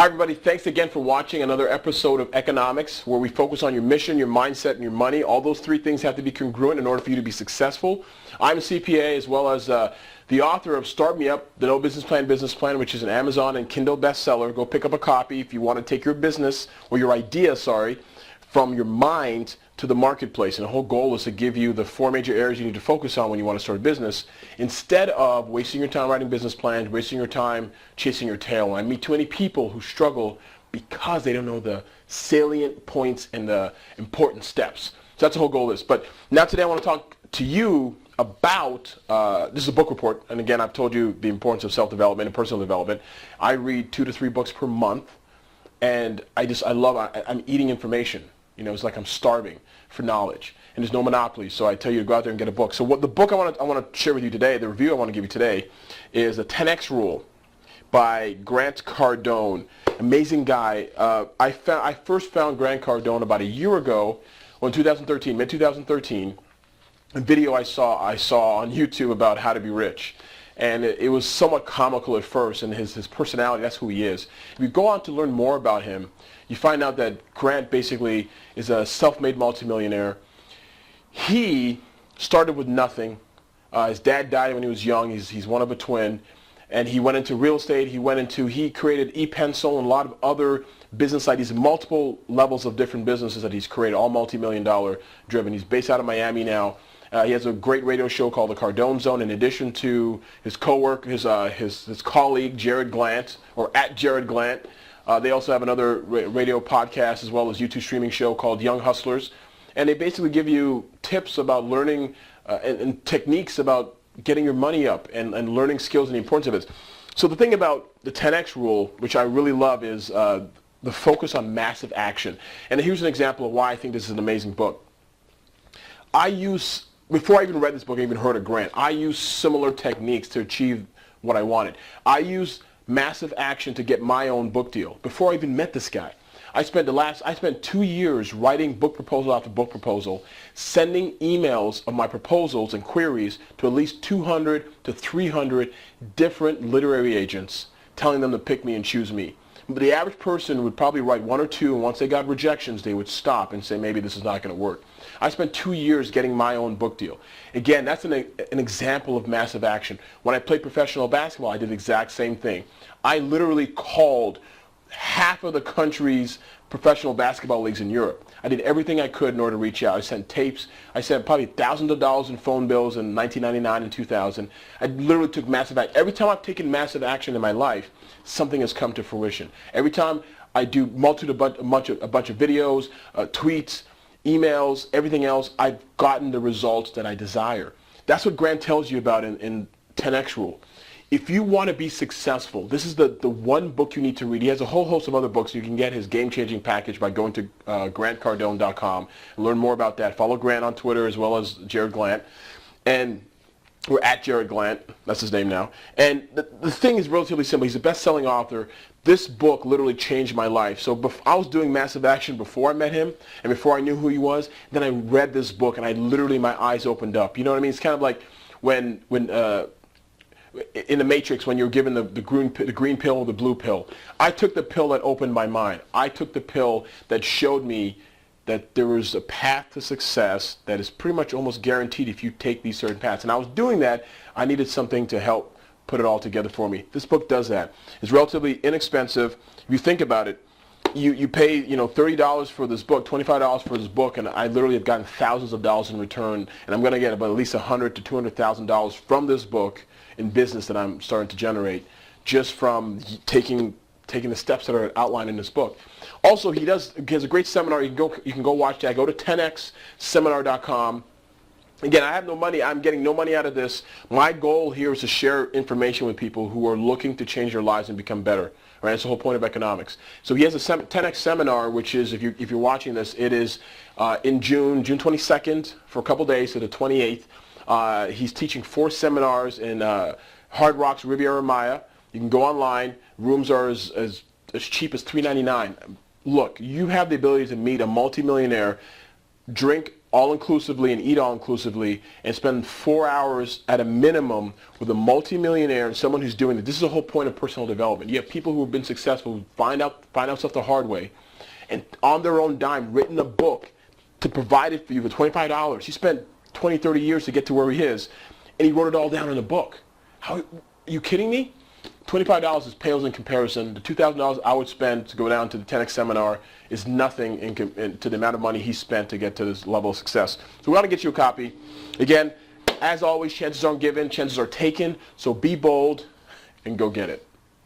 Hi everybody, thanks again for watching another episode of Economics, where we focus on your mission, your mindset, and your money. All those three things have to be congruent in order for you to be successful. I'm a CPA as well as the author of Start Me Up, the No Business Plan, which is an Amazon and Kindle bestseller. Go pick up a copy if you want to take your business, or your idea, from your mind to the marketplace. And the whole goal is to give you the four major areas you need to focus on when you want to start a business, instead of wasting your time writing business plans, wasting your time chasing your tail. And I meet too many people who struggle because they don't know the salient points and the important steps. So that's the whole goal of this. But now today I want to talk to you about, this is a book report, and again I've told you the importance of self-development and personal development. I read 2 to 3 books per month, and I'm eating information. You know, it's like I'm starving for knowledge, and there's no monopoly. So I tell you to go out there and get a book. So what the book I want to share with you today, the review I want to give you today, is the 10X Rule by Grant Cardone. Amazing guy. I first found Grant Cardone about a year ago, in 2013, mid-2013. A video I saw on YouTube about how to be rich. And it was somewhat comical at first, and his personality, that's who he is. If you go on to learn more about him, you find out that Grant basically is a self-made multimillionaire. He started with nothing. His dad died when he was young. He's one of a twin. And he went into real estate. He created ePencil and a lot of other business ideas, multiple levels of different businesses that he's created, all multi-million-dollar driven. He's based out of Miami now. He has a great radio show called The Cardone Zone, in addition to his co-worker, his colleague, Jarrod Glant, or at Jarrod Glant. They also have another radio podcast as well as YouTube streaming show called Young Hustlers. And they basically give you tips about learning and techniques about getting your money up and learning skills and the importance of it. So the thing about the 10X rule, which I really love, is the focus on massive action. And here's an example of why I think this is an amazing book. Before I even read this book, I even heard of Grant, I used similar techniques to achieve what I wanted. I used massive action to get my own book deal before I even met this guy. I spent 2 years writing book proposal after book proposal, sending emails of my proposals and queries to at least 200 to 300 different literary agents, telling them to pick me and choose me. But the average person would probably write 1 or 2, and once they got rejections, they would stop and say, maybe this is not going to work. I spent 2 years getting my own book deal. Again, that's an example of massive action. When I played professional basketball, I did the exact same thing. I literally called half of the country's professional basketball leagues in Europe. I did everything I could in order to reach out. I sent tapes. I sent probably thousands of dollars in phone bills in 1999 and 2000. I literally took massive action. Every time I've taken massive action in my life, something has come to fruition. Every time I do a bunch of videos, tweets, emails, everything else, I've gotten the results that I desire. That's what Grant tells you about in 10X Rule. If you want to be successful, this is the one book you need to read. He has a whole host of other books. You can get his game-changing package by going to grantcardone.com and learn more about that. Follow Grant on Twitter as well as Jarrod Glant. And we're at Jarrod Glant. That's his name now. And the thing is relatively simple. He's a best-selling author. This book literally changed my life. So I was doing massive action before I met him and before I knew who he was. Then I read this book and my eyes opened up. You know what I mean? It's kind of like when in the Matrix, when you're given the green pill or the blue pill. I took the pill that opened my mind. I took the pill that showed me that there was a path to success that is pretty much almost guaranteed if you take these certain paths. And I was doing that. I needed something to help put it all together for me. This book does that. It's relatively inexpensive. If you think about it, you pay $30 for this book, $25 for this book, and I literally have gotten thousands of dollars in return, and I'm going to get about at least $100,000 to $200,000 from this book in business that I'm starting to generate just from taking the steps that are outlined in this book. Also, he has a great seminar. You can go watch that. Go to 10xseminar.com. Again, I have no money. I'm getting no money out of this. My goal here is to share information with people who are looking to change their lives and become better. Right? That's the whole point of economics. So he has a 10X seminar, which is, if you're watching this, it is in June 22nd for a couple days to the 28th. He's teaching 4 seminars in Hard Rock's Riviera Maya. You can go online. Rooms are as cheap as $3.99. Look, you have the ability to meet a multimillionaire drink all-inclusively and eat all-inclusively and spend 4 hours at a minimum with a multi-millionaire and someone who's doing it. This is the whole point of personal development. You have people who have been successful who find out stuff the hard way and on their own dime written a book to provide it for you for $25. He spent 20, 30 years to get to where he is, and he wrote it all down in a book. How, are you kidding me? $25 is pales in comparison. The $2,000 I would spend to go down to the 10X seminar is nothing to the amount of money he spent to get to this level of success. So we ought to get you a copy. Again, as always, chances aren't given, chances are taken, so be bold and go get it.